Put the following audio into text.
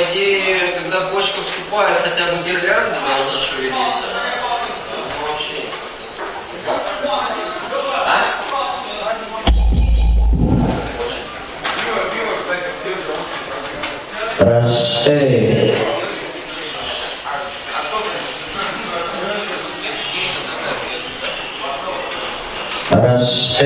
идее, когда почка вступает, хотя бы гирлянда должна шевелиться. Вообще. Раз, Раз,